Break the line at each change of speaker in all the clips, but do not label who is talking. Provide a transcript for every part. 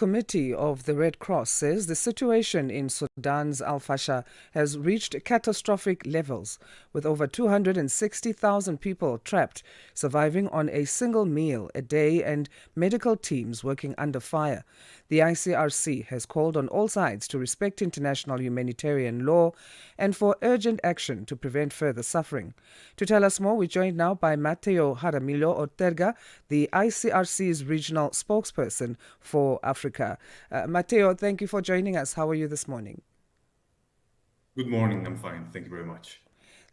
Committee of the Red Cross says the situation in Sudan's Fasher has reached catastrophic levels, with over 260,000 people trapped, surviving on a single meal a day and medical teams working under fire. The ICRC has called on all sides to respect international humanitarian law and for urgent action to prevent further suffering. To tell us more, we're joined now by Mateo Jaramillo, the ICRC's regional spokesperson for Africa. Mateo, thank you for joining us. How are you this morning?
Good morning. I'm fine. Thank you very much.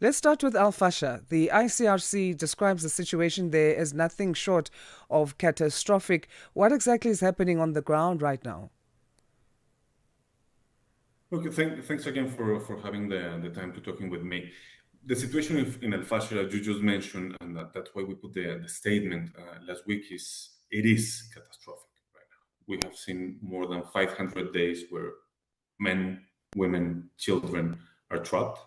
Let's start with Fasher. The ICRC describes the situation there as nothing short of catastrophic. What exactly is happening on the ground right now?
Okay, thanks again for having the time to talking with me. The situation in Fasher, as you just mentioned, and that's why we put the statement last week, it is catastrophic right now. We have seen more than 500 days where men, women, children are trapped.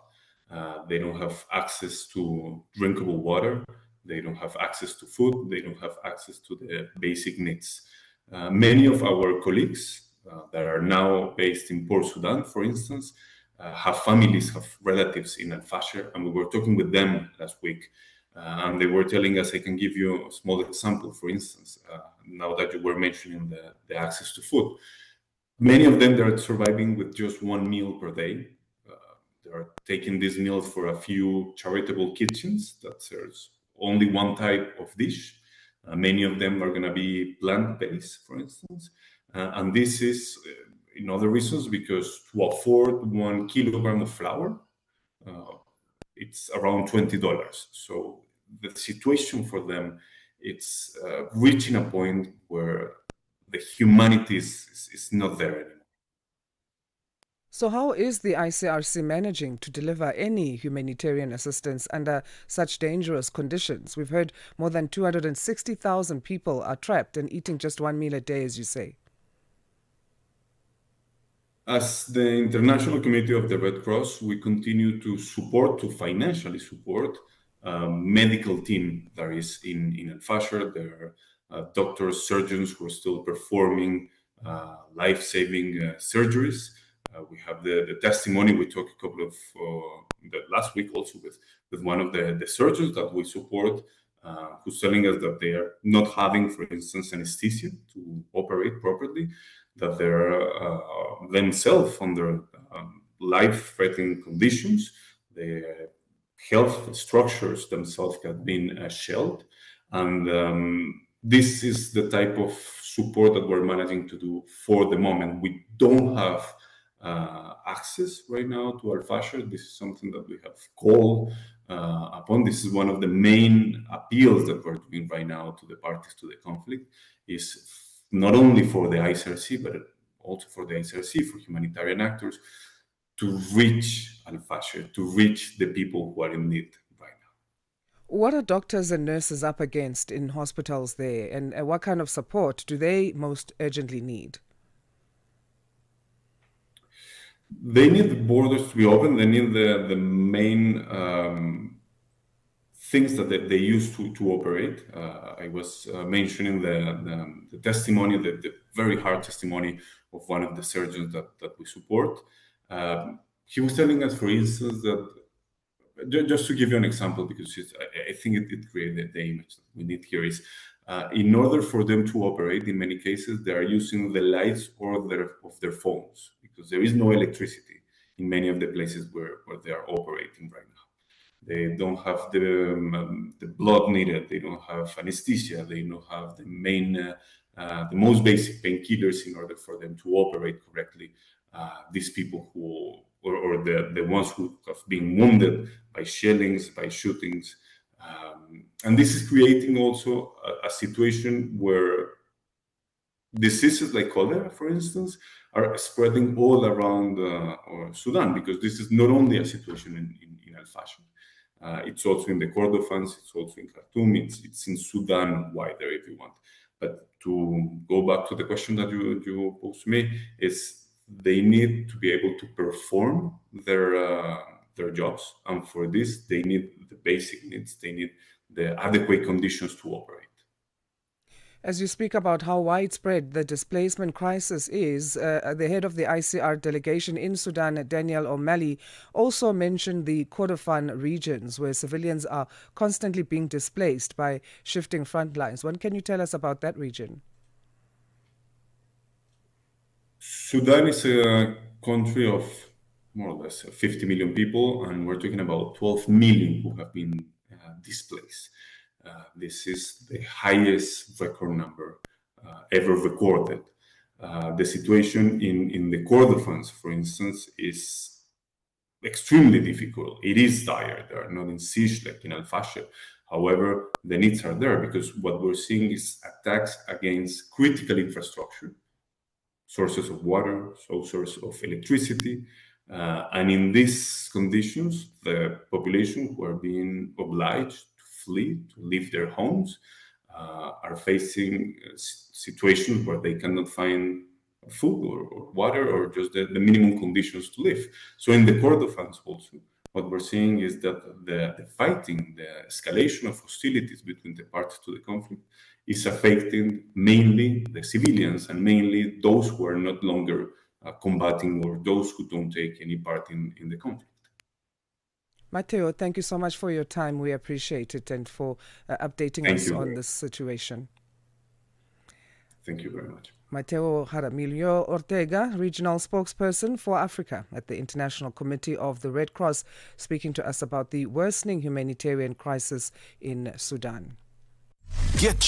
They don't have access to drinkable water. They don't have access to food. They don't have access to the basic needs. Many of our colleagues that are now based in Port Sudan, for instance, have families, have relatives in Fasher, and we were talking with them last week, and they were telling us, I can give you a small example, for instance, now that you were mentioning the access to food. Many of them, they're surviving with just one meal per day. They're taking these meals for a few charitable kitchens that serves only one type of dish. Many of them are going to be plant-based, for instance. And this is, in other reasons, because to afford 1 kilogram of flour, it's around $20. So the situation for them, it's reaching a point where the humanity is not there anymore.
So how is the ICRC managing to deliver any humanitarian assistance under such dangerous conditions? We've heard more than 260,000 people are trapped and eating just one meal a day, as you say.
As the International Committee of the Red Cross, we continue to financially support medical team that is in Fasher. There are doctors, surgeons who are still performing life-saving surgeries. We have the testimony. We talked a couple of last week also with one of the surgeons that we support, who's telling us that they are not having, for instance, anesthesia to operate properly, that they're themselves under life-threatening conditions. The health structures themselves have been shelled, and this is the type of support that we're managing to do for the moment. We don't have access right now to our Fasher. This is something that we have called upon. This is one of the main appeals that we're doing right now to the parties to the conflict, is not only for the ICRC, but also for the ICRC, for humanitarian actors, to reach Fasher, to reach the people who are in need right now.
What are doctors and nurses up against in hospitals there, and what kind of support do they most urgently need?
They need the borders to be open. They need the main things that they use to operate. I was mentioning the testimony, the very hard testimony of one of the surgeons that we support. He was telling us, for instance, that just to give you an example, because I think it created the image that we need here, is in order for them to operate, in many cases, they are using the lights of their phones, because there is no electricity in many of the places where they are operating right now. They don't have the blood needed. They don't have anesthesia. They don't have the most basic painkillers in order for them to operate correctly. These people or the ones who have been wounded by shellings, by shootings. And this is creating also a situation where diseases like cholera, for instance, are spreading all around Sudan, because this is not only a situation in Fasher. It's also in the Kordofans, it's also in Khartoum, it's in Sudan wider, if you want. But to go back to the question that you posed to me, is they need to be able to perform their jobs, and for this they need the basic needs. They need the adequate conditions to operate.
As you speak about how widespread the displacement crisis is, the head of the ICR delegation in Sudan, Daniel O'Malley, also mentioned the Kordofan regions where civilians are constantly being displaced by shifting front lines. What can you tell us about that region?
Sudan is a country of more or less 50 million people, and we're talking about 12 million who have been displaced. This is the highest record number ever recorded. The situation in the Kordofans, for instance, is extremely difficult. It is dire. They are not in siege like in Fasher. However, the needs are there because what we're seeing is attacks against critical infrastructure, sources of water, sources of electricity. And in these conditions, the population who are being obliged to flee, to leave their homes, are facing situations where they cannot find food or water or just the minimum conditions to live. So in the Kordofans also, what we're seeing is that the fighting, the escalation of hostilities between the parties to the conflict is affecting mainly the civilians and mainly those who are not longer combating or those who don't take any part in the conflict.
Mateo, thank you so much for your time. We appreciate it and for updating
Thank
us
you
on this situation.
Thank you very much.
Mateo Jaramillo Ortega, Regional Spokesperson for Africa at the International Committee of the Red Cross, speaking to us about the worsening humanitarian crisis in Sudan.
Get